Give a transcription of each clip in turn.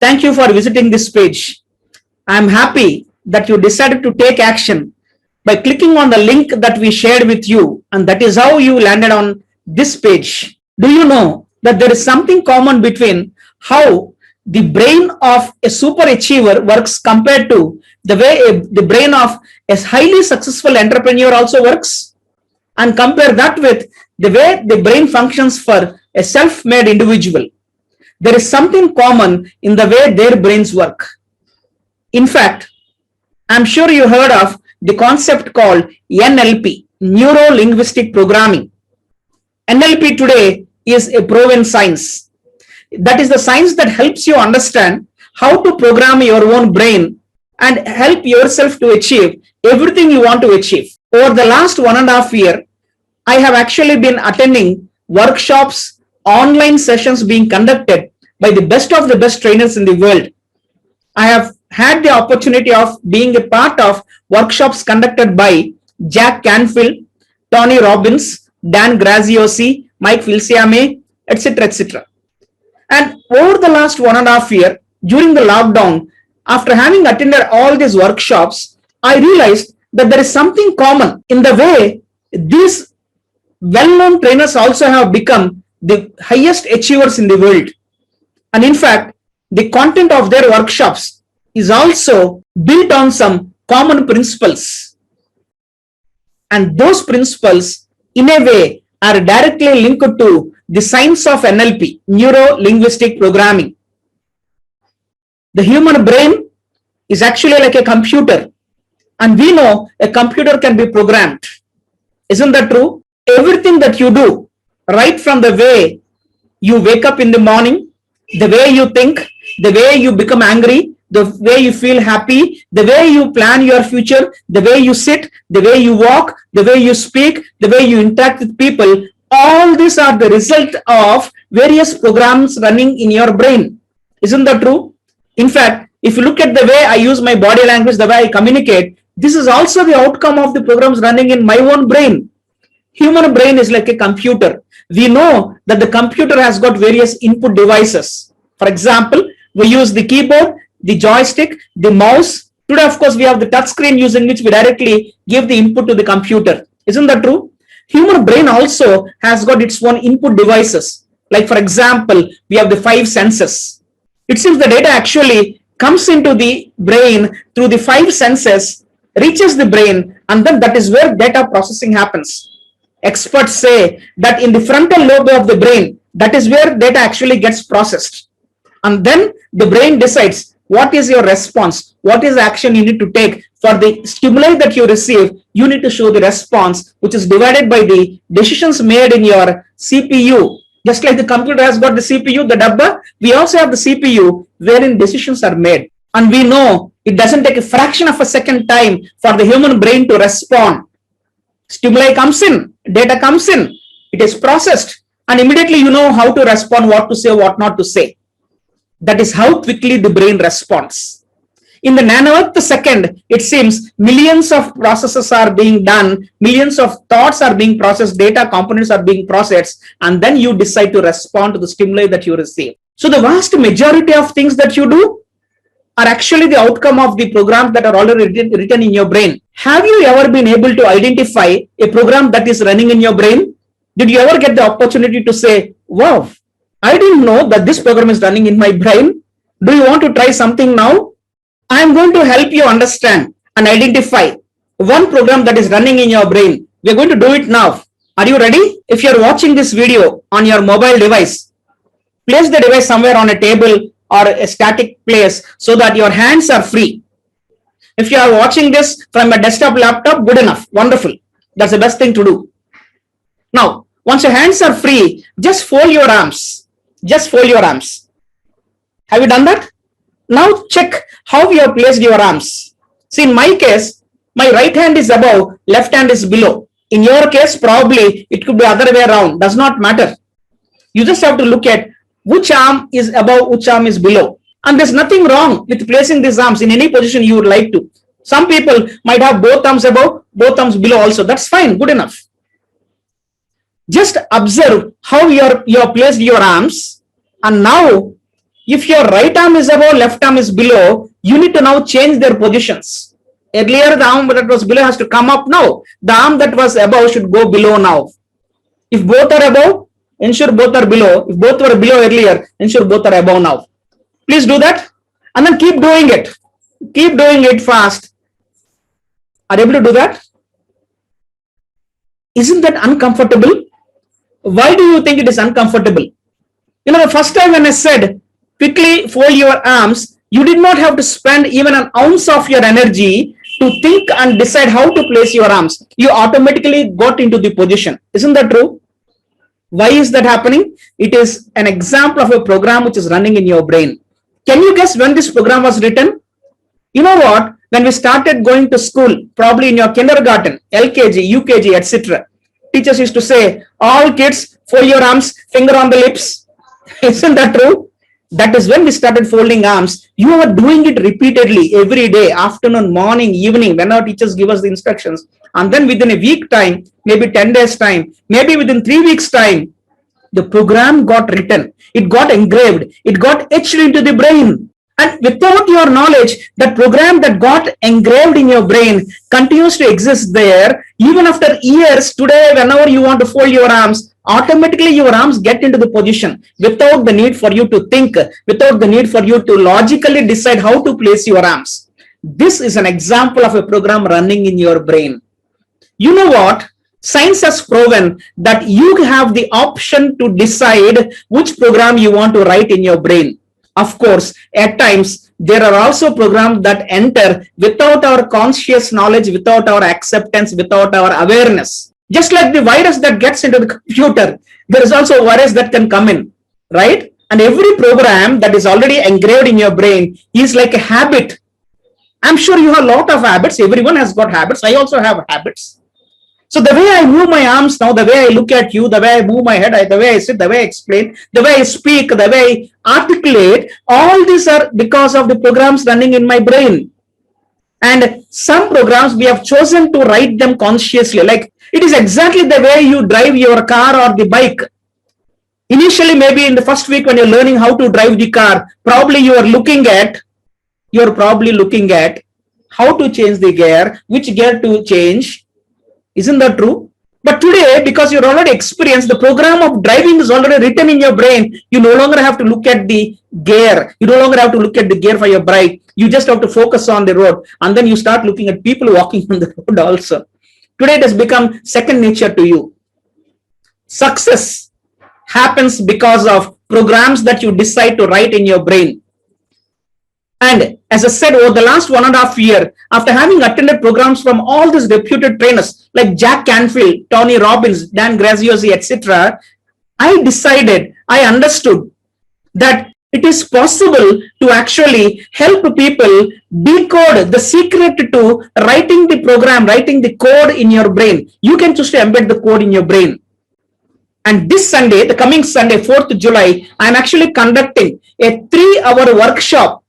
Thank you for visiting this page. I am happy that you decided to take action by clicking on the link that we shared with you, and that is how you landed on this page. Do you know that there is something common between how the brain of a super achiever works compared to the way the brain of a highly successful entrepreneur also works? And compare that with the way the brain functions for a self-made individual. There is something common in the way their brains work. In fact, I'm sure you heard of the concept called NLP, Neuro Linguistic Programming. NLP today is a proven science. That is the science that helps you understand how to program your own brain and help yourself to achieve everything you want to achieve. Over the last 1.5 years, I have actually been attending workshops, online sessions being conducted by the best trainers in the world. I have had the opportunity of being a part of workshops conducted by Jack Canfield, Tony Robbins, Dan Graziosi, Mike Filsaime, etc., etc. And over the last 1.5 years, during the lockdown, after having attended all these workshops, I realized that there is something common in the way these well-known trainers also have become the highest achievers in the world. And in fact, the content of their workshops is also built on some common principles. And those principles, in a way, are directly linked to the science of NLP, Neuro Linguistic Programming. The human brain is actually like a computer, and we know a computer can be programmed. Isn't that true? Everything that you do, right from the way you wake up in the morning, the way you think, the way you become angry, the way you feel happy, the way you plan your future, the way you sit, the way you walk, the way you speak, the way you interact with people, all these are the result of various programs running in your brain. Isn't that true? In fact, if you look at the way I use my body language, the way I communicate, this is also the outcome of the programs running in my own brain. Human brain is like a computer. We know that the computer has got various input devices. For example, we use the keyboard, the joystick, the mouse. Today, of course, we have the touch screen using which we directly give the input to the computer. Isn't that true? Human brain also has got its own input devices. Like, for example, we have the 5 senses. It seems the data actually comes into the brain through the 5 senses, reaches the brain, and then that is where data processing happens. Experts say that in the frontal lobe of the brain, that is where data actually gets processed. And then the brain decides what is your response, what is the action you need to take for the stimuli that you receive. You need to show the response, which is divided by the decisions made in your CPU. Just like the computer has got the CPU, the dabba, we also have the CPU wherein decisions are made. And we know it doesn't take a fraction of a second time for the human brain to respond. Stimuli comes in, data comes in, it is processed, and immediately you know how to respond, what to say, what not to say. That is how quickly the brain responds. In the nanoth second, it seems millions of processes are being done, millions of thoughts are being processed, data components are being processed, and then you decide to respond to the stimuli that you receive. So the vast majority of things that you do are actually the outcome of the programs that are already written in your brain. Have you ever been able to identify a program that is running in your brain? Did you ever get the opportunity to say, wow, I didn't know that this program is running in my brain. Do you want to try something now? I am going to help you understand and identify one program that is running in your brain. We are going to do it now. Are you ready? If you are watching this video on your mobile device, place the device somewhere on a table or a static place so that your hands are free. If you are watching this from a desktop laptop, good enough, wonderful. That's the best thing to do. Now, once your hands are free, just fold your arms. Just fold your arms. Have you done that? Now check how you have placed your arms. See, in my case, my right hand is above, left hand is below. In your case, probably it could be other way around. Does not matter. You just have to look at which arm is above, which arm is below. And there's nothing wrong with placing these arms in any position you would like to. Some people might have both arms above, both arms below also. That's fine, good enough. Just observe how you have placed your arms, and now If your right arm is above, left arm is below, you need to now change their positions. Earlier, the arm that was below has to come up now. The arm that was above should go below now. If both are above, ensure both are below. If both were below earlier, ensure both are above now. Please do that. And then keep doing it. Keep doing it fast. Are you able to do that? Isn't that uncomfortable? Why do you think it is uncomfortable? You know, the first time when I said, quickly fold your arms, you did not have to spend even an ounce of your energy to think and decide how to place your arms. You automatically got into the position. Isn't that true? Why is that happening? It is an example of a program which is running in your brain. Can you guess when this program was written? You know what? When we started going to school, probably in your kindergarten, LKG, UKG, etc., teachers used to say, all kids, fold your arms, finger on the lips. Isn't that true? That is when we started folding arms. You are doing it repeatedly every day, afternoon, morning, evening, when our teachers give us the instructions. And then within a week time, maybe 10 days time, maybe within 3 weeks time, the program got written. It got engraved. It got etched into the brain. And without your knowledge, that program that got engraved in your brain continues to exist there. Even after years, today, whenever you want to fold your arms, automatically your arms get into the position without the need for you to think, without the need for you to logically decide how to place your arms. This is an example of a program running in your brain. You know what? Science has proven that you have the option to decide which program you want to write in your brain. Of course, at times, there are also programs that enter without our conscious knowledge, without our acceptance, without our awareness. Just like the virus that gets into the computer, there is also a virus that can come in, right? And every program that is already engraved in your brain is like a habit. I'm sure you have a lot of habits. Everyone has got habits. I also have habits. So the way I move my arms now, the way I look at you, the way I move my head, the way I sit, the way I explain, the way I speak, the way I articulate, all these are because of the programs running in my brain. And some programs we have chosen to write them consciously. Like it is exactly the way you drive your car or the bike. Initially, maybe in the first week when you're learning how to drive the car, probably you're probably looking at how to change the gear, which gear to change. Isn't that true? But today, because you're already experienced, the program of driving is already written in your brain. You no longer have to look at the gear. You no longer have to look at the gear for your bike. You just have to focus on the road. And then you start looking at people walking on the road also. Today, it has become second nature to you. Success happens because of programs that you decide to write in your brain. And as I said, over the last 1.5 years, after having attended programs from all these reputed trainers like Jack Canfield, Tony Robbins, Dan Graziosi, etc., I understood that it is possible to actually help people decode the secret to writing the program, writing the code in your brain. You can choose to embed the code in your brain. And this Sunday, the coming Sunday, 4th July, I'm actually conducting a 3-hour workshop.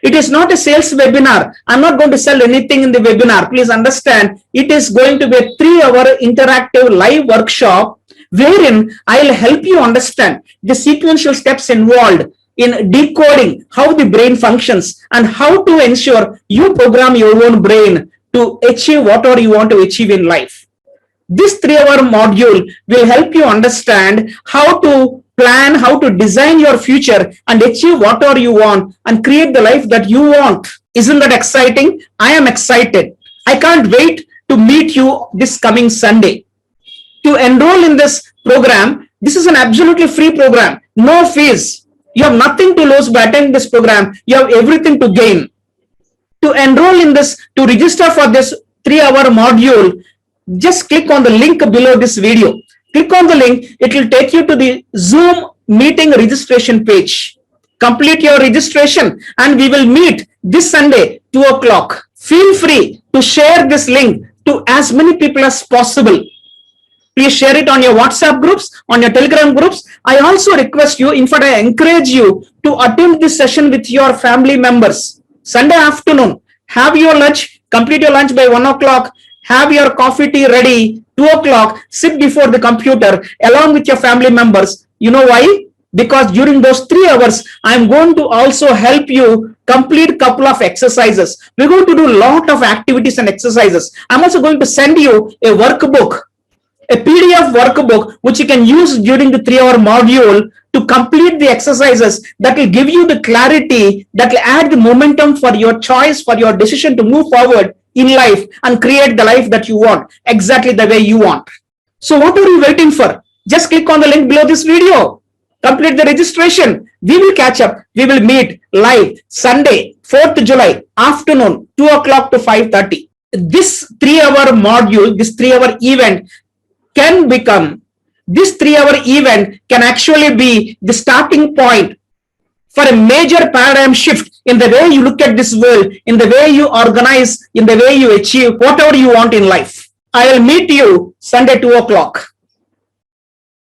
It is not a sales webinar. I'm not going to sell anything in the webinar. Please understand, it is going to be a 3-hour interactive live workshop wherein I'll help you understand the sequential steps involved in decoding how the brain functions and how to ensure you program your own brain to achieve whatever you want to achieve in life. This 3-hour module will help you understand how to plan, how to design your future and achieve whatever you want and create the life that you want. Isn't that exciting? I am excited. I can't wait to meet you this coming Sunday. To enroll in this program, this is an absolutely free program, no fees. You have nothing to lose by attending this program. You have everything to gain. To enroll in this, to register for this 3-hour module, just click on the link below this video. Click on the link. It will take you to the Zoom meeting registration page. Complete your registration and we will meet this Sunday, 2 o'clock. Feel free to share this link to as many people as possible. Please share it on your WhatsApp groups, on your Telegram groups. I also request you, in fact, I encourage you to attend this session with your family members. Sunday afternoon, have your lunch, complete your lunch by 1 o'clock, have your coffee tea ready, 2 o'clock, sit before the computer along with your family members. You know why? because during those 3 hours, I'm going to also help you complete couple of exercises. We're going to do a lot of activities and exercises. I'm also going to send you a workbook, a PDF workbook, which you can use during the 3-hour module to complete the exercises that will give you the clarity, that will add the momentum for your choice, for your decision to move forward in life and create the life that you want, exactly the way you want. So what are you waiting for? Just click on the link below this video. Complete the registration. We will catch up. We will meet live Sunday, 4th July, afternoon, 2 o'clock to 5:30. This 3-hour module, this 3-hour event can become, this 3-hour event can actually be the starting point for a major paradigm shift in the way you look at this world, in the way you organize, in the way you achieve whatever you want in life. I will meet you Sunday, 2 o'clock.